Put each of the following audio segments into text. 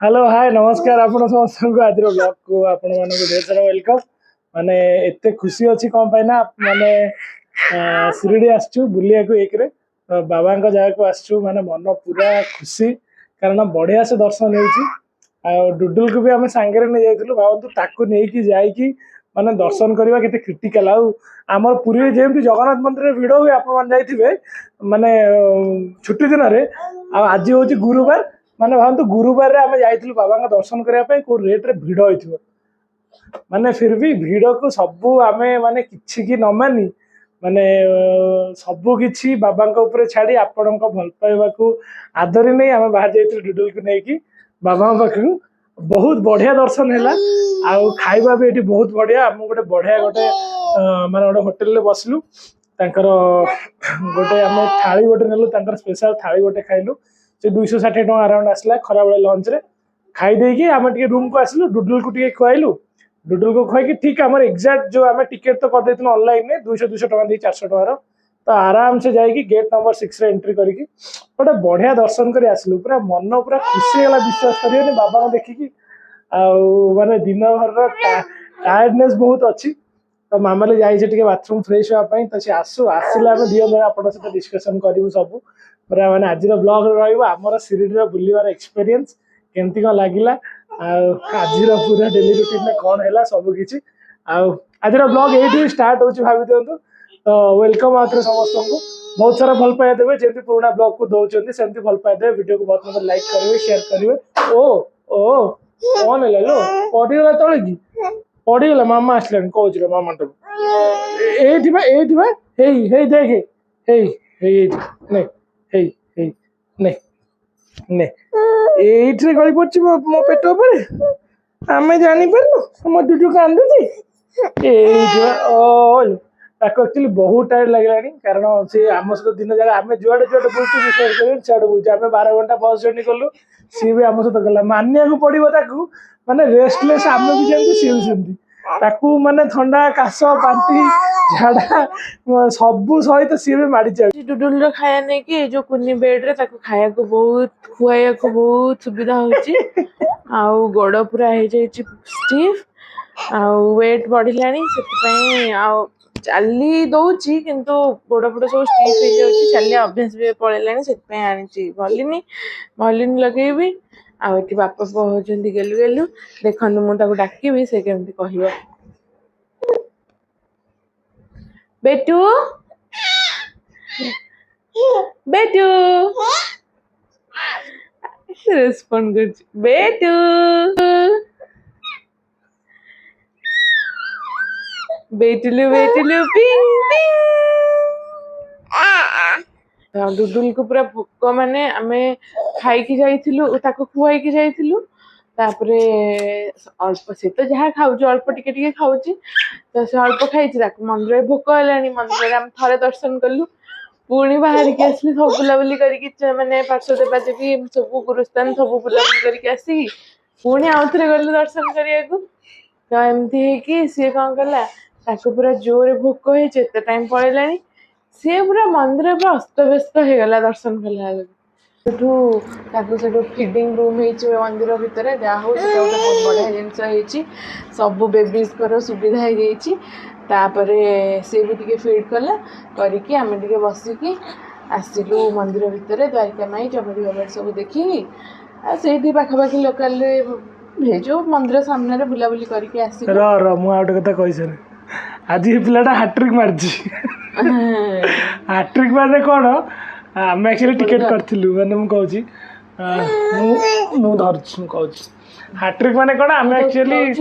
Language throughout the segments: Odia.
हेलो हाय नमस्कार आपण समस्त को आज ब्लॉग को आपण मान ढेर सारा वेलकम माने एते खुशी अच्छी कौन पाई ना माने शिरडी आसचु बुलिया को एक रे बाबा का जगह को आसचु माने मन पूरा खुशी कारण बढ़िया से दर्शन होउची आ डुडुल को भी हमें सांगे नहीं जाइलु भावतु ताकू नहीं कि जाई कि माने दर्शन करबा केते क्रिटिकल आउ आमर पुरी जेमति जगन्नाथ मंदिर भिड़ हुए आपण मान जाइथिबे माने छुट्टी दिन रे आ आज होची गुरुवार माने भावतु गुरुवार आम जाइलु बाबा का दर्शन करने को रेट्रे भिड़ हो माने फिर भी भिड़ को सबू आम माने किछि की न मानी माने सबू किछि बाबा ऊपर छाड़ी आपण भल पाइबा आदरी नहीं आम बाहर जाइलु डुडुल को लेकिन बाबा पाखु बहुत बढ़िया दर्शन है आउ खाइबा भी ये बहुत बढ़िया आम गोटे बढ़िया गोटे माने गोटे होटेल रे बसलु तांकर गोटे आम थाली गोटे नेलु तांकर स्पेशल थाली गोटे खाइलु से 260 टका अराउंड आसला खरा बेले लंच रे खाई देकी आम टे रूम को आसलु डुडुल को टे खुआलु डुडुल को खुआई ठीक आम एक्जाक्ट जो आम टिकेट तो कर देथिलु ऑनलाइन में 200 टका दे 400 टका तो आराम से जाइए गेट नंबर 6 रे एंट्री करके गोटे बढ़िया दर्शन कर आसलु पूरा मन पूरा खुशी गला विश्वास करियो बाबा को देखिकी माने दिन भर टायर्डनेस बहुत अच्छी तो मामाले जाइए बाथरूम फ्रेश होगापी तो सी आसू आसला आम दियो जन आप डिस्कसन करूँ सब पूरा माने आज ब्लॉग रमर शिरडी बुलवार एक्सपीरियंस केमती कौन लगिला आज पूरा डेली रूटीन में कौन है सबकि आज ब्लॉग ये स्टार्ट हो भावी दिंतु तो वेलकम आउे समस्त को बहुत सारा भल पाया देवे जमी पुराना ब्लॉग को दौरान सेमती भल पाया देवे वीडियो को बहुत मतलब लाइक करेंगे शेयर करेंगे ओ ओ कौन है लो पड़गला तले कि पड़गला मामा आसला कौच मामा तो ये देखे नहीं ये गली पड़ी मो पेट पर आम जानी पार्नु मो डुडू कांदुची एक्चुअली बहुत टाइट लगे कारण सी आम सहित दिन जगह आम जुआड़े जुआड़े बुलूँ विश्वास करें सियाड़े बुलूँ आम 12 घंटा बस जर्नी कलु सी भी आम सहित गला मानिया पड़ो माने रेस्टलेस आम भी जमी सी भी सेमती ताकू माने थंडा काश बांती झाड़ा सबू सहित सी भी माड़ी चाहिए डुडुल खाया नहीं कि जो कुनी बेड रे ताको खाया को बहुत खुआया को बहुत सुविधा होची आउ गोड़ पूरा हे जाई स्टीफ आउ वेट बढ़िलानी से आउ चाली दौची किंतु गोड़ फुड़ सब स्टीफ हो जाउची चाली अभ्यास भी पळेलानी से आनी भलिन लगेबी आउ एटी बापा पहुंचंती गेलु गेलु देखनु मु ताको डाकिबी से केमती कहिबो बेटू बेटू रेस्पॉन्ड कर बेटू बेटुलू बेटुलू पिंग पिंग डुडुल को पूरा भोक माने आमे खाई की जाइथिलु ताको खुआई की जाइथिलु तापरे अल्प से तो जहाँ खाऊ अल्प टिके टिके खाऊची तो से अल्प खाई मंदिर भोक है मंदिर आम थे दर्शन कलु पुणी बाहर की आसली सब बुलाबुली करके माने पार्श्व देवादेवी सब गुरुस्थान सब बुलाबुली करके आसिकी पुणी आउ थे गलु दर्शन करने को तो एमती है सी कौन कला पूरा जोर भोक होते टाइम पड़ेगा सी पूरा मंदिर पूरा अस्तव्यस्त हो गला दर्शन कला से फीडिंग रूम हो मंदिर भितर जहाँ हूँ बहुत बढ़िया जिनस सब बेबीज सुविधा हो तापरे सी भी टे फीड कला करके आम टे बसिकी आसलु मंदिर भितर द्वारिका माई जगदी बाबा सब देखी से पाखापाखि लोकाल जो मंदिर सामने बुलाबुली करके आस कथा कही आज ये पिलाटा हाट्रिक मार्ची हाट्रिक मारे कौन आम एक्चुअली टिकेट करूँ मैंने मुझे कहूँ हाट्रिक माने कौन आम एक्चुअली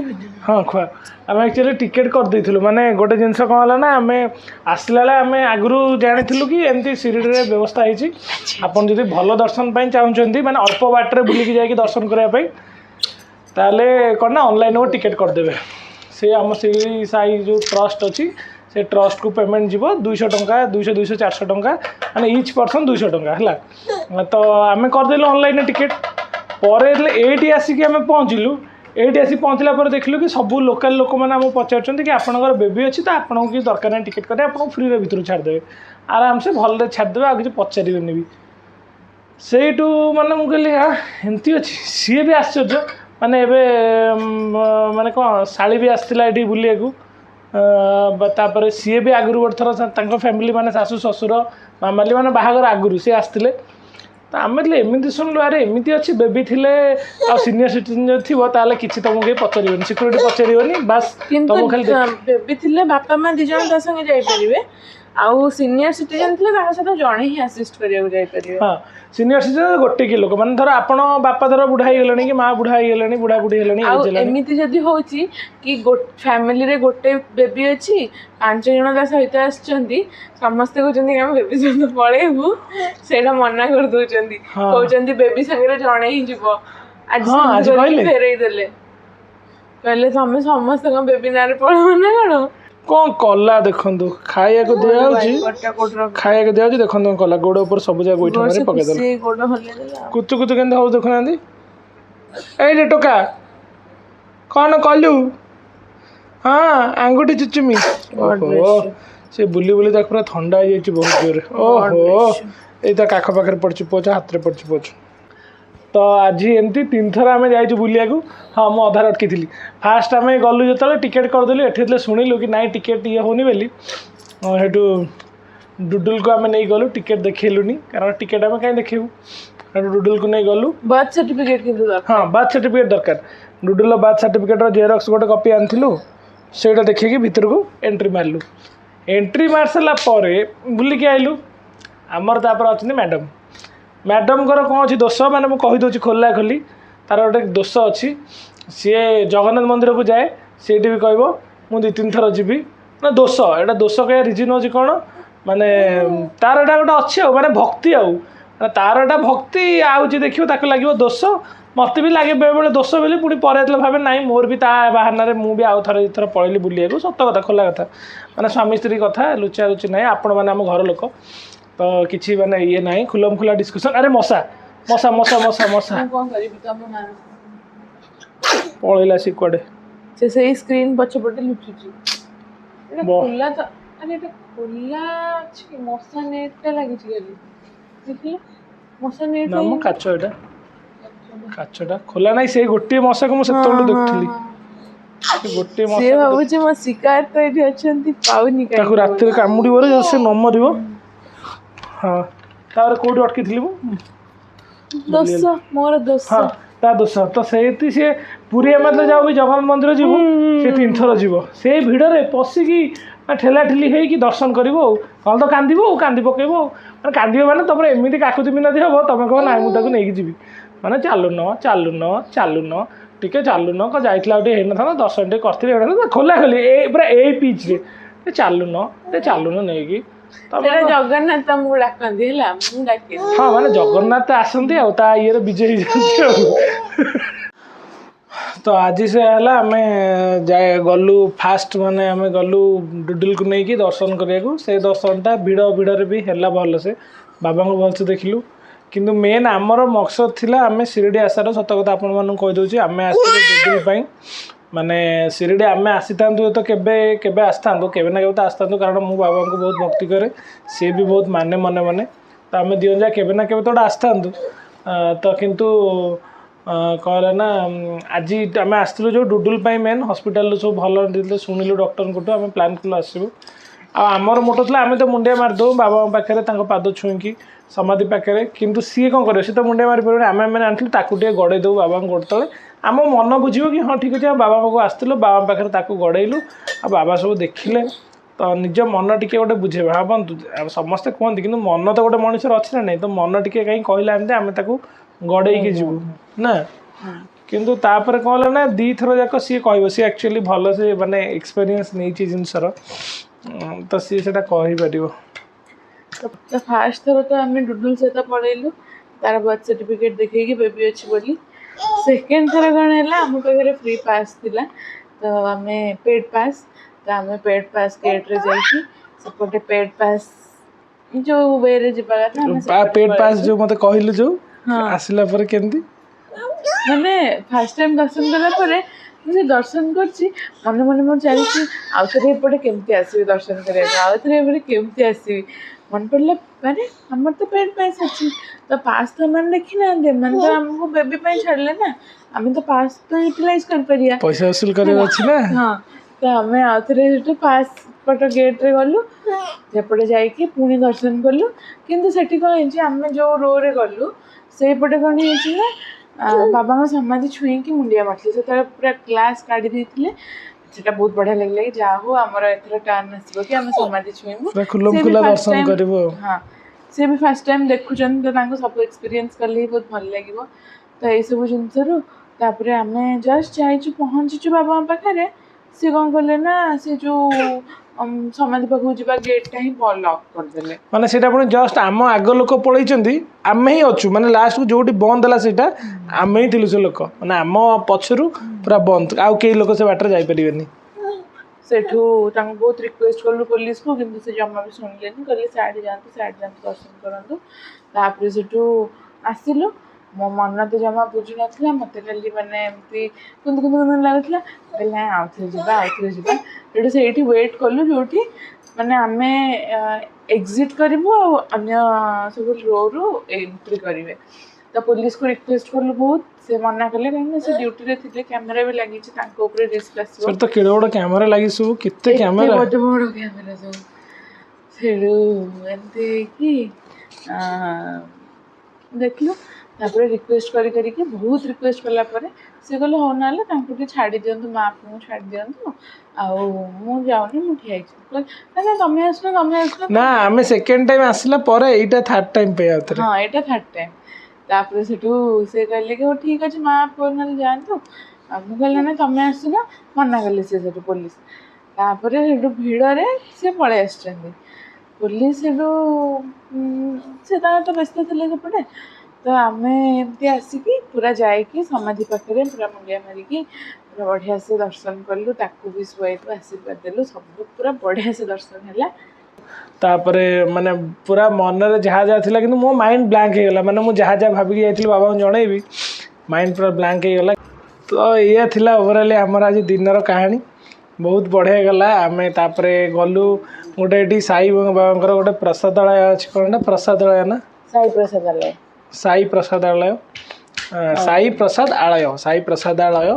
हाँ खुआ आम एक्चुअली टिकेट कर देलु माने गोटे जिनस कौन है ना आम आसला आम आगु जानी कि एमती शिरडी रे व्यवस्था होती आपन जब भल दर्शन चाहते माने अल्प बाटर बुलिकी जाकि दर्शन करने ताले कौन ना ऑनलाइन वो टिकेट करदे से आम शिरडी साई जो ट्रस्ट अच्छी से ट्रस्ट को पेमेंट जीव 200 टंका 200 400 टंका माने ईच पर्सन 200 टंका है तो आम करदेलु ऑनलाइन टिकेट पर ये आसिक आम पहुँचलु ये आसी पहुँचला पर देखलु कि सबू लोकल लोक मैंने पचार कि आपंकर बेबी अच्छी तो आपको कि दरकार नहीं टिकेट करें आपको फ्री भर छाड़देवे आराम से भल छाड़देवे आ कि पचारे भी ସେଇଠୁ ମାନେ ମୁଁ କହିଲି ଏମିତି ଅଛି। ସିଏ ବି ଆଶ୍ଚର୍ଯ୍ୟ ମାନେ ଏବେ ମାନେ କ'ଣ ଶାଳୀ ବି ଆସିଥିଲା ଏଠି ବୁଲିବାକୁ। ତାପରେ ସିଏ ବି ଆଗରୁ ଗୋଟେ ଥର ତାଙ୍କ ଫ୍ୟାମିଲି ମାନେ ଶାଶୁ ଶ୍ୱଶୁର ମାମାଲି ମାନେ ବାହାଘର ଆଗରୁ ସିଏ ଆସିଥିଲେ। ତ ଆମେ ଥିଲେ ଏମିତି ଶୁଣିଲୁ ଆରେ ଏମିତି ଅଛି ବେବି ଥିଲେ ଆଉ ସିନିୟର ସିଟିଜେନ୍ ଯଦି ଥିବ ତାହେଲେ କିଛି ତୁମକୁ କେହି ପଚାରିବନି, ସିକ୍ୟୁରିଟି ପଚାରିବନି, ବାସ୍ କିନ୍ତୁ ତୁମକୁ ଖାଲି ବେବି ଥିଲେ ବାପା ମା 2 ଜଣ ତା ସାଙ୍ଗେ ଯାଇପାରିବେ, ଆଉ ସିନିୟର ସିଟିଜେନ୍ ଥିଲେ ତାଙ୍କ ସହିତ ଜଣେ ହିଁ ଆସିଷ୍ଟ କରିବାକୁ ଯାଇପାରିବେ। ହଁ ସିନିୟର ସିଟିଜେନ୍ ଗୋଟେ କି ଲୋକ ମାନେ ଧର ଆପଣ ବାପା ଧର ବୁଢ଼ା ହେଇଗଲେଣି କି ମା ବୁଢ଼ା ହେଇଗଲେଣି, ବୁଢ଼ା ବୁଢ଼ୀ ହେଲେଣି, ଆଉ ଏଜ୍ ହେଲାଣି। ଏମିତି ଯଦି ହଉଛି କି ଫ୍ୟାମିଲିରେ ଗୋଟେ ବେବି ଅଛି 5 ଜଣ ତା ସହିତ ଆସିଛନ୍ତି, ସମସ୍ତେ କହୁଛନ୍ତି ଆମେ ବେବି ସହିତ ପଳେଇବୁ, ସେଇଟା ମନା କରିଦଉଛନ୍ତି, କହୁଛନ୍ତି ବେବି ସାଙ୍ଗରେ ଜଣେ ହିଁ ଯିବ। ଆଜି ସେମିତି କରିକି ଫେରେଇ ଦେଲେ, କହିଲେ ତମେ ସମସ୍ତଙ୍କ ବେବି ନାଁରେ ପଳେଇବ ନା କ'ଣ କଲା ଦେଖନ୍ତୁ। ଖାଇବାକୁ ଦିଆହେଉଛି ଦେଖନ୍ତୁ କ'ଣ କଲା, ଗୋଡ଼ ଉପରେ ସବୁ ଯାକ ଗୋଇଠା ମାରି ପକେଇଦେଲା। କୁଚୁ କୁଚୁ କେମିତି ହଉ ଦେଖୁନାହାନ୍ତି। ଏଇ ଟୋକା କ'ଣ କଲୁ? ହଁ ଆଙ୍ଗୁଠି ଚୁଚୁମି। ଓହୋ ସେ ବୁଲି ବୁଲି ତାକୁ ପୁରା ଥଣ୍ଡା ହେଇଯାଇଛି ବହୁତ ଜୋରରେ। ଓହୋ ଏଇ ତା କାଖ ପାଖରେ ପଡ଼ିଛି ପୋଛ, ହାତରେ ପଡ଼ିଛି ପୋଛ। ତ ଆଜି ଏମିତି 3 ଥର ଆମେ ଯାଇଛୁ ବୁଲିବାକୁ। ହଁ ମୁଁ ଅଧାରେ ଅଟକିଥିଲି। ଫାଷ୍ଟ ଆମେ ଗଲୁ ଯେତେବେଳେ ଟିକେଟ୍ କରିଦେଲୁ, ଏଠି ଯେତେବେଳେ ଶୁଣିଲୁ କି ନାଇଁ ଟିକେଟ୍ ଇଏ ହେଉନି ବୋଲି, ସେଠୁ ଡୁଡୁଲକୁ ଆମେ ନେଇ ଗଲୁ। ଟିକେଟ୍ ଦେଖେଇଲୁନି କାରଣ ଟିକେଟ୍ ଆମେ କାହିଁ ଦେଖେଇବୁ, ସେଠୁ ଡୁଡୁଲକୁ ନେଇ ଗଲୁ। ବାର୍ଥ ସାର୍ଟିଫିକେଟ୍ କିନ୍ତୁ ହଁ ବାର୍ଥ ସାର୍ଟିଫିକେଟ୍ ଦରକାର। ଡୁଡୁଲର ବାର୍ଥ ସାର୍ଟିଫିକେଟ୍ର ଜେରକ୍ସ ଗୋଟେ କପି ଆଣିଥିଲୁ, ସେଇଟା ଦେଖେଇକି ଭିତରକୁ ଏଣ୍ଟ୍ରି ମାରିଲୁ। ଏଣ୍ଟ୍ରି ମାରି ସାରିଲା ପରେ ବୁଲିକି ଆଇଲୁ। ଆମର ତାପରେ ଅଛନ୍ତି ମ୍ୟାଡ଼ାମ୍। ମ୍ୟାଡ଼ାମ୍ଙ୍କର କ'ଣ ଅଛି ଦୋଷ ମାନେ ମୁଁ କହିଦେଉଛି ଖୋଲା ଖୋଲି। ତା'ର ଗୋଟେ ଦୋଷ ଅଛି, ସିଏ ଜଗନ୍ନାଥ ମନ୍ଦିରକୁ ଯାଏ, ସେଇଠି ବି କହିବ ମୁଁ 2-3 ଥର ଯିବି। ନା ଦୋଷ, ଏଇଟା ଦୋଷ କହିବା ରିଜିନ୍ ହେଉଛି କ'ଣ ମାନେ ତା'ର ଏଇଟା ଗୋଟେ ଅଛି ଆଉ ମାନେ ଭକ୍ତି, ଆଉ ମାନେ ତା'ର ଏଇଟା ଭକ୍ତି, ଆଉ ଯିଏ ଦେଖିବ ତାକୁ ଲାଗିବ ଦୋଷ। ମୋତେ ବି ଲାଗେ ବେଳେବେଳେ ଦୋଷ ବୋଲି, ପୁଣି ପରେ ଯେତେବେଳେ ଭାବେ ନାଇଁ ମୋର ବି ତା ବାହାନାରେ ମୁଁ ବି ଆଉ ଥରେ 2 ଥର ପଳେଇଲି ବୁଲିବାକୁ। ସତ କଥା, ଖୋଲା କଥା, ମାନେ ସ୍ୱାମୀ ସ୍ତ୍ରୀ କଥା, ଲୁଚା ଲୁଚି ନାହିଁ। ଆପଣମାନେ ଆମ ଘର ଲୋକ, ତ କିଛି ମାନେ ଇଏ ନାହିଁ, ଖୁଲମ ଖୁଲା ଡିସ୍କସନ୍। ଆରେ ମଶା ମଶା ମଶା ମଶା ମଶା ପଳେଇଲା ସେ କୁଆଡ଼େ, ସେ ସେଇ ସ୍କ୍ରିନ୍ ପଛପଟେ ଲୁଚୁଛି। ଏଇଟା ଖୋଲା ତ, ଆରେ ଏଇଟା ଖୋଲା ଅଛି, ମଶା ନେଟ୍ଟା ଲାଗିଛି ଖାଲି, ଦେଖିଲ ମଶା ନେଟ୍। ନା ମ କାଚ, ଏଇଟା କାଚଟା ଖୋଲା ନାହିଁ। ସେଇ ଗୋଟିଏ ମଶାକୁ ମୁଁ ସେତେବେଳୁ ଦେଖୁଥିଲି। ଗୋଟିଏ ସିଏ ଭାବୁଛି ମୋ ଶିକାର ତ ଏଇଠି ଅଛନ୍ତି, ପାଉନି, ତାକୁ ରାତିରେ କାମୁଡ଼ିବ ଯଦି ସେ ନ ମରିବ। ହଁ ତାପରେ କେଉଁଠି ଅଟକିଥିଲି ମୁଁ? ଦୋଷ, ମୋର ଦୋଷ। ହଁ ତା ଦୋଷ ତ ସେଇଠି। ସିଏ ପୁରୀ ଆମେ ଯାଉ ବି ଜଗନ୍ନାଥ ମନ୍ଦିର ଯିବୁ, ସେ 3 ଥର ଯିବ। ସେଇ ଭିଡ଼ରେ ପଶିକି ଠେଲା ଠେଲି ହେଇକି ଦର୍ଶନ କରିବ ଆଉ, ନହେଲେ ତ କାନ୍ଦିବ ଆଉ, କାନ୍ଦି ପକେଇବ ଆଉ। ମାନେ କାନ୍ଦିବ ମାନେ ତମର ଏମିତି କାକୁତି ମିନତି ହେବ, ତମେ କହିବ ନାଇଁ ମୁଁ ତାକୁ ନେଇକି ଯିବି। ମାନେ ଚାଲୁନ ଚାଲୁନ ଚାଲୁନ ଟିକେ ଚାଲୁନ, କ'ଣ ଯାଇଥିଲା ଆଉ ଟିକେ ହେଇନଥାନ୍ତା, ଦର୍ଶନ ଟିକେ କରିଥିଲି, ଖୋଲା ଖୋଲି ଏଇ ପୁରା ଏଇ ପିଚ୍ରେ ଚାଲୁନ ନେଇକି। ଜଗନ୍ନାଥ ତମକୁ ଡାକନ୍ତି ହେଲା, ମୁଁ ଡାକେ। ହଁ ମାନେ ଜଗନ୍ନାଥ ଆସନ୍ତି ଆଉ ତା ଇଏରେ ବିଜେ ହେଇଯାନ୍ତି ଆଉ। ତ ଆଜି ସେ ହେଲା ଆମେ ଗଲୁ ଫାଷ୍ଟ, ମାନେ ଆମେ ଗଲୁ ଡୁଡୁଲକୁ ନେଇକି ଦର୍ଶନ କରିବାକୁ। ସେ ଦର୍ଶନଟା ଭିଡ଼ରେ ବି ହେଲା ଭଲସେ, ବାବାଙ୍କୁ ଭଲସେ ଦେଖିଲୁ। କିନ୍ତୁ ମେନ୍ ଆମର ମକସଦ ଥିଲା ଆମେ ଶିରିଡ଼ି ଆସିବାର। ସତ କଥା ଆପଣମାନଙ୍କୁ କହିଦେଉଛି, ଆମେ ଆସିଥିଲୁ ଡୁଡୁଲ ପାଇଁ। ମାନେ ଶିରିଡ଼ି ଆମେ ଆସିଥାନ୍ତୁ ତ କେବେ ଆସିଥାନ୍ତୁ, କେବେ ନା କେବେ ତ ଆସିଥାନ୍ତୁ, କାରଣ ମୁଁ ବାବାଙ୍କୁ ବହୁତ ଭକ୍ତି କରେ, ସିଏ ବି ବହୁତ ମାନେ ମନେ ମନେ। ତ ଆମେ 2 ଜଣ କେବେ ନା କେବେ ତ ଗୋଟେ ଆସିଥାନ୍ତୁ। ତ କିନ୍ତୁ କ'ଣ ହେଲା ନା ଆଜି ଆମେ ଆସିଥିଲୁ ଯେଉଁ ଡୁଡୁଲ ପାଇଁ ମେନ୍। ହସ୍ପିଟାଲରୁ ସବୁ ଭଲ ଶୁଣିଲୁ ଡକ୍ଟରଙ୍କଠୁ, ଆମେ ପ୍ଲାନ୍ କଲୁ ଆସିବୁ। ଆଉ ଆମର ମୋଟ ଥିଲା ଆମେ ତ ମୁଣ୍ଡିଆ ମାରିଦେଉ ବାବାଙ୍କ ପାଖରେ, ତାଙ୍କ ପାଦ ଛୁଇଁକି ସମାଧି ପାଖରେ। କିନ୍ତୁ ସିଏ କ'ଣ କରିବ, ସିଏ ତ ମୁଣ୍ଡିଆ ମାରିପାରିବନି। ଆମେ ଆଣିଥିଲୁ ତାକୁ ଟିକେ ଗଡ଼େଇ ଦେବୁ ବାବାଙ୍କ ଗୋଡ଼ ତଳେ। ଆମ ମନ ବୁଝିବ କି ହଁ ଠିକ୍ ଅଛି, ଆମେ ବାବା ପାଖକୁ ଆସିଥିଲୁ, ବାବାଙ୍କ ପାଖରେ ତାକୁ ଗଡ଼େଇଲୁ। ଆଉ ବାବା ସବୁ ଦେଖିଲେ, ତ ନିଜ ମନ ଟିକେ ଗୋଟେ ବୁଝେଇବା। ଭାବନ୍ତୁ ସମସ୍ତେ କୁହନ୍ତି, କିନ୍ତୁ ମନ ତ ଗୋଟେ ମଣିଷର ଅଛି ନା ନାହିଁ, ତ ମନ ଟିକେ କାହିଁ କହିଲା ଏମିତି ଆମେ ତାକୁ ଗଡ଼େଇକି ଯିବୁ ନା। କିନ୍ତୁ ତାପରେ କ'ଣ ହେଲା ନା 2 ଥର ଯାକ ସିଏ କହିବ, ସିଏ ଆକ୍ଚୁଆଲି ଭଲ ସେ ମାନେ ଏକ୍ସପେରିଏନ୍ସ ନେଇଛି ଜିନିଷର, ତ ସିଏ ସେଇଟା କହିପାରିବ। ତ ଫାଷ୍ଟ ଥର ତ ଆମେ ଡୁଡୁଲ ସହିତ ପଳେଇଲୁ, ତାର ବାର୍ଥ ସାର୍ଟିଫିକେଟ୍ ଦେଖେଇକି ବେବି ଅଛି ବୋଲି। ସେକେଣ୍ଡ ଥର କ'ଣ ହେଲା, ଆମ ପାଖରେ ଫ୍ରି ପାସ୍ ଥିଲା, ତ ଆମେ ପେଡ୍ ପାସ୍, ତ ଆମେ ପେଡ୍ ପାସ୍ ଗେଟ୍ରେ ଯାଇକି ସେପଟେ ପେଡ୍ ପାସ୍ ଯେଉଁ ୱେରେ ଯିବା କଥା ପେଡ୍ ପାସ୍ ଯେଉଁ ମୋତେ କହିଲୁ, ଯେଉଁ ଆସିଲା ପରେ କେମିତି ମାନେ ଫାଷ୍ଟ ଟାଇମ୍ ଦର୍ଶନ କଲା ପରେ ମୁଁ ସେ ଦର୍ଶନ କରିଛି ମନେ ମନେ ମୋର ଚାଲିଛି ଆଉ ଥରେ ଏପଟେ କେମିତି ଆସିବି ଦର୍ଶନ କରିବାକୁ, ଆଉ ଥରେ ଏପଟେ କେମିତି ଆସିବି। ମନେ ପଡ଼ିଲା ମାନେ ଆମର ତ ପେଡ୍ ପାସ୍ ଅଛି, ତ ପାସ୍ ତ ଏମାନେ ଦେଖିନାହାନ୍ତି, ଏମାନେ ତ ଆମକୁ ବେବି ପାଇଁ ଛାଡ଼ିଲେ ନା, ଆମେ ତ ପାସ୍ ତ ୟୁଟିଲାଇଜ୍ କରିପାରିବା। ପଇସା ବସୁଲ କରିବାର ଅଛି ନା। ହଁ, ତ ଆମେ ଆଉ ଥରେ ସେଠୁ ପାସ୍ ପଟ ଗେଟ୍ରେ ଗଲୁ, ସେପଟେ ଯାଇକି ପୁଣି ଦର୍ଶନ କଲୁ। କିନ୍ତୁ ସେଠି କ'ଣ ହେଇଛି, ଆମେ ଯେଉଁ ରୋରେ ଗଲୁ ସେଇପଟେ କ'ଣ ହେଇଛି ନା ବାବାଙ୍କ ସମାଧି ଛୁଇଁକି ମୁଣ୍ଡିଆ ମାରିଥିଲେ, ସେତେବେଳେ ପୁରା ଗ୍ଲାସ୍ କାଢ଼ି ଦେଇଥିଲେ। ସେଟା ବହୁତ ବଢ଼ିଆ ଲାଗିଲା କି ଯାହା ହଉ ଆମର ଏଥର ଟର୍ନ ଆସିବ କି ଆମେ ସମାଧି ଛୁଇଁବୁ। ପୁରା ଖୁଲମ ସେ ବି ଖୁଲା ଫାର୍ଷ୍ଟ ଦର୍ଶନ ଟାଇମ୍, କରିବୁ ଆଉ। ହଁ ସେ ବି ଫାର୍ଷ୍ଟ ଟାଇମ୍ ଦେଖୁଛନ୍ତି, ତ ତାଙ୍କୁ ସବୁ ଏକ୍ସପିରିଏନ୍ସ କଲେ ହିଁ ବହୁତ ଭଲ ଲାଗିବ। ତ ଏଇସବୁ ଜିନିଷରୁ ତାପରେ ଆମେ ଜଷ୍ଟ ଯାଇଛୁ ପହଞ୍ଚିଛୁ ବାବାଙ୍କ ପାଖରେ, ସିଏ କ'ଣ କଲେ ନା ସେ ଯେଉଁ ସମାଧି ପାଖକୁ ଯିବା ଗେଟ୍ଟା ହିଁ ଲକ୍ କରିଦେଲେ। ମାନେ ସେଇଟା ପୁଣି ଜଷ୍ଟ ଆମ ଆଗ ଲୋକ ପଳେଇଛନ୍ତି, ଆମେ ହିଁ ଅଛୁ ମାନେ ଲାଷ୍ଟକୁ ଯୋଉଠି ବନ୍ଦ ହେଲା ସେଇଟା ଆମେ ହିଁ ଥିଲୁ ସେ ଲୋକ, ମାନେ ଆମ ପଛରୁ ପୁରା ବନ୍ଦ, ଆଉ କେହି ଲୋକ ସେ ବାଟରେ ଯାଇପାରିବେନି। ସେଠୁ ତାଙ୍କୁ ବହୁତ ରିକ୍ୱେଷ୍ଟ କଲୁ ପୋଲିସକୁ, କିନ୍ତୁ ସେ ଜମା ବି ଶୁଣିଲେନି, କହିଲେ ସିଆଡ଼େ ଯାଆନ୍ତୁ ଦର୍ଶନ କରନ୍ତୁ। ତାପରେ ସେଠୁ ଆସିଲୁ, ମୋ ମନ ତ ଜମା ବୁଝୁନଥିଲା, ମୋତେ ଖାଲି ମାନେ ଏମିତି କୁନ୍ଦୁ ଲାଗୁଥିଲା, କହିଲେ ନାଇଁ ଆଉଥରେ ଯିବା। ସେଠୁ ସେଇଠି ୱେଟ୍ କଲୁ ଯୋଉଠି ମାନେ ଆମେ ଏକ୍ଜିଟ୍ କରିବୁ ଆଉ ଅନ୍ୟ ସବୁ ରୋରୁ ଏଣ୍ଟ୍ରି କରିବେ। ତ ପୋଲିସକୁ ରିକ୍ୱେଷ୍ଟ କଲୁ ବହୁତ, ସେ ମନା କଲେ, କାହିଁକିନା ସେ ଡ୍ୟୁଟିରେ ଥିଲେ, କ୍ୟାମେରା ବି ଲାଗିଛି, ତାଙ୍କ ଉପରେ ରିସ୍କ ଆସିବ। ସେଠି ତ କେଡ଼େ ବଡ଼ କ୍ୟାମେରା ଲାଗି ସବୁ, କେତେ କ୍ୟାମେରା, ବଡ଼ ବଡ଼ କ୍ୟାମେରା ସବୁ। ସେଠୁ ଏମିତି ହେଇକି ଦେଖିଲୁ, ତାପରେ ରିକ୍ୱେଷ୍ଟ କରିକି ବହୁତ ରିକ୍ୱେଷ୍ଟ କଲା ପରେ ସେ କହିଲେ ହଉ ନହେଲେ ତାଙ୍କୁ ଟିକେ ଛାଡ଼ି ଦିଅନ୍ତୁ, ମା ବାପାଙ୍କୁ ଛାଡ଼ି ଦିଅନ୍ତୁ, ଆଉ ମୁଁ ଯାଉନି, ମୁଁ ଠିଆ ହେଇଛି। କହିଲେ ତମେ ଆସୁନ। ନା ଆମେ ସେକେଣ୍ଡ ଟାଇମ୍ ଆସିଲା ପରେ ଏଇଟା ଥାର୍ଡ ଟାଇମ୍ ପାଇଁ ଆଉଥରେ। ହଁ, ଏଇଟା ଥାର୍ଡ ଟାଇମ୍। ତାପରେ ସେଠୁ ସେ କହିଲେ କି ହଉ ଠିକ୍ ଅଛି ମା ବାପା ନହେଲେ ଯାଆନ୍ତୁ, ଆଉ ମୁଁ କହିଲି ନାଇଁ ତମେ ଆସୁନ, ମନା କଲେ ସେ ସେଠୁ ପୋଲିସ। ତାପରେ ସେଠୁ ଭିଡ଼ରେ ସେ ପଳେଇ ଆସିଛନ୍ତି ପୋଲିସ। ସେଠୁ ସେ ତାଙ୍କର ତ ବ୍ୟସ୍ତ ଥିଲେ ସେପଟେ, ତ ଆମେ ଏମିତି ଆସିକି ପୁରା ଯାଇକି ସମାଧି ପାଖରେ ପୁରା ମୁଣ୍ଡିଆ ମାରିକି ପୁରା ବଢ଼ିଆ ସେ ଦର୍ଶନ କଲୁ, ତାକୁ ବି ଶୁଆଇକୁ ଆଶୀର୍ବାଦ ଦେଲୁ, ସବୁ ପୁରା ବଢ଼ିଆ ସେ ଦର୍ଶନ ହେଲା। ତାପରେ ମାନେ ପୁରା ମନରେ ଯାହା ଯାହା ଥିଲା, କିନ୍ତୁ ମୋ ମାଇଣ୍ଡ ବ୍ଲାଙ୍କ ହେଇଗଲା, ମାନେ ମୁଁ ଯାହା ଭାବିକି ଯାଇଥିଲି ବାବାଙ୍କୁ ଜଣେଇବି, ମାଇଣ୍ଡ ପୁରା ବ୍ଲାଙ୍କ ହେଇଗଲା। ତ ଏଇଆ ଥିଲା ଓଭରାଲି ଆମର ଆଜି ଦିନର କାହାଣୀ, ବହୁତ ବଢ଼ିଆ ଗଲା। ଆମେ ତାପରେ ଗଲୁ ଗୋଟେ ଏଠି ସାଇ ବାବାଙ୍କର ଗୋଟେ ପ୍ରସାଦାଳୟ ଅଛି, କ'ଣ ନା ପ୍ରସାଦାଳୟ ନା ସାଇ ପ୍ରସାଦାଳୟ, ସାଇ ପ୍ରସାଦାଳୟ,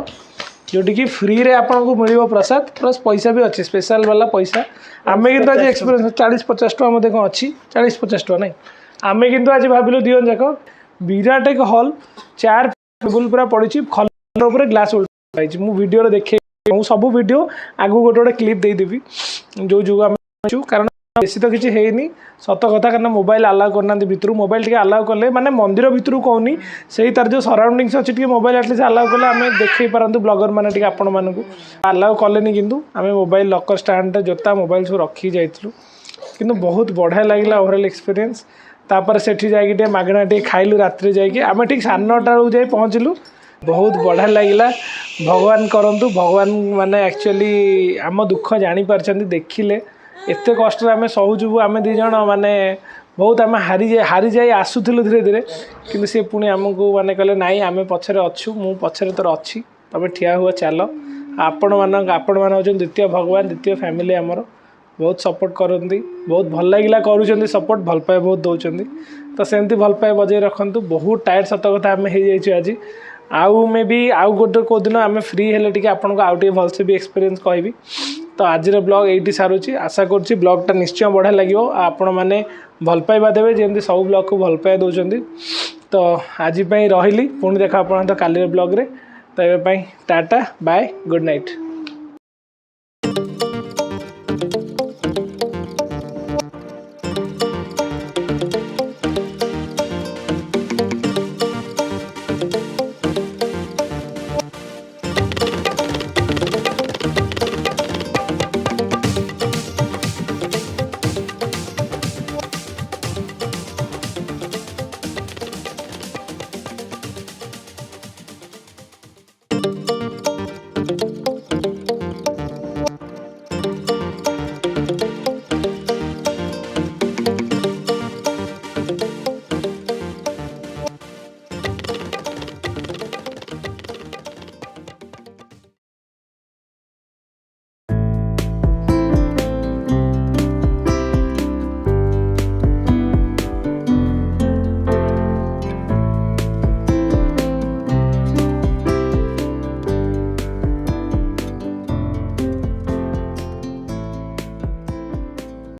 ଯେଉଁଠିକି ଫ୍ରିରେ ଆପଣଙ୍କୁ ମିଳିବ ପ୍ରସାଦ, ପ୍ଲସ୍ ପଇସା ବି ଅଛି, ସ୍ପେଶାଲ ବାଲା ପଇସା। ଆମେ କିନ୍ତୁ ଆଜି ଏକ୍ସପିରିଏନ୍ସ 40-50 ଟଙ୍କା ମଧ୍ୟ କ'ଣ ଅଛି, 40-50 ଟଙ୍କା ନାହିଁ, ଆମେ କିନ୍ତୁ ଆଜି ଭାବିଲୁ ଦୁଇ ଜଣ ଯାକ ବିରାଟ ଏକ ହଲ୍, ଚେୟାର ଟେବୁଲ ପୁରା ପଡ଼ିଛି, ଖଲ ଉପରେ ଗ୍ଲାସ୍ ହେଇଛି। ମୁଁ ଭିଡ଼ିଓରେ ଦେଖେ, ମୁଁ ସବୁ ଭିଡ଼ିଓ ଆଗକୁ ଗୋଟେ କ୍ଲିପ୍ ଦେଇଦେବି ଯୋଉ ଆମେ ଅଛୁ, କାରଣ ବେଶୀ ତ କିଛି ହେଇନି ସତ କଥା, କାରଣ ମୋବାଇଲ ଆଲାଉ କରୁନାହାନ୍ତି ଭିତରୁ। ମୋବାଇଲ ଟିକେ ଆଲାଉ କଲେ, ମାନେ ମନ୍ଦିର ଭିତରୁ କହୁନି, ସେଇ ତାର ଯେଉଁ ସରାଉଣ୍ଡିଙ୍ଗସ୍ ଅଛି ଟିକେ ମୋବାଇଲ ଆଟଲିଷ୍ଟ ଆଲାଉ କଲେ ଆମେ ଦେଖେଇ ପାରନ୍ତୁ, ବ୍ଲଗର ମାନେ ଟିକେ ଆପଣମାନଙ୍କୁ। ଆଲାଉ କଲେନି, କିନ୍ତୁ ଆମେ ମୋବାଇଲ ଲକର ଷ୍ଟାଣ୍ଡରେ ଜୋତା ମୋବାଇଲ ସବୁ ରଖିକି ଯାଇଥିଲୁ। କିନ୍ତୁ ବହୁତ ବଢ଼ିଆ ଲାଗିଲା ଓଭରାଲ୍ ଏକ୍ସପିରିଏନ୍ସ। ତାପରେ ସେଠି ଯାଇକି ଟିକେ ମାଗଣା ଟିକେ ଖାଇଲୁ ରାତିରେ ଯାଇକି, ଆମେ ଠିକ୍ 9:30 ବେଳକୁ ଯାଇ ପହଞ୍ଚିଲୁ। ବହୁତ ବଢ଼ିଆ ଲାଗିଲା। ଭଗବାନ କରନ୍ତୁ, ଭଗବାନ ମାନେ ଆକ୍ଚୁଆଲି ଆମ ଦୁଃଖ ଜାଣିପାରିଛନ୍ତି, ଦେଖିଲେ ଏତେ କଷ୍ଟରେ ଆମେ ସହୁଛୁ, ଆମେ ଦୁଇ ଜଣ ମାନେ ବହୁତ ଆମେ ହାରିଯାଇ ଆସୁଥିଲୁ ଧୀରେ ଧୀରେ, କିନ୍ତୁ ସେ ପୁଣି ଆମକୁ ମାନେ କହିଲେ ନାଇଁ ଆମେ ପଛରେ ଅଛୁ, ମୁଁ ପଛରେ ତୋର ଅଛି, ତମେ ଠିଆ ହୁଅ, ଚାଲ। ଆପଣମାନେ ହେଉଛନ୍ତି ଦ୍ୱିତୀୟ ଭଗବାନ, ଦ୍ୱିତୀୟ ଫ୍ୟାମିଲି ଆମର। ବହୁତ ସପୋର୍ଟ କରନ୍ତି, ବହୁତ ଭଲ ଲାଗିଲା କରୁଛନ୍ତି ସପୋର୍ଟ, ଭଲ ପାଇବା ବହୁତ ଦେଉଛନ୍ତି, ତ ସେମିତି ଭଲ ପାଇବା ବଜାଇ ରଖନ୍ତୁ। ବହୁତ ଟାୟାର୍ଡ଼ ସତ କଥା ଆମେ ହେଇଯାଇଛୁ ଆଜି, ଆଉ ମେ ବି ଆଉ ଗୋଟେ କେଉଁଦିନ ଆମେ ଫ୍ରି ହେଲେ ଟିକେ ଆପଣଙ୍କୁ ଆଉ ଟିକେ ଭଲସେ ବି ଏକ୍ସପିରିଏନ୍ସ କହିବି। ତ ଆଜିର ବ୍ଲଗ୍ ଏଇଠି ସାରୁଛି, ଆଶା କରୁଛି ବ୍ଲଗ୍ଟା ନିଶ୍ଚୟ ବଢ଼ିଆ ଲାଗିବ, ଆପଣମାନେ ଭଲ ପାଇବା ଦେବେ ଯେମିତି ସବୁ ବ୍ଲଗ୍କୁ ଭଲ ପାଇବା ଦେଉଛନ୍ତି। ତ ଆଜି ପାଇଁ ରହିଲି, ପୁଣି ଦେଖା ଆପଣଙ୍କ ତ କାଲିର ବ୍ଲଗ୍ରେ। ତ ଏବେ ପାଇଁ ଟାଟା ବାଏ, ଗୁଡ୍ ନାଇଟ୍।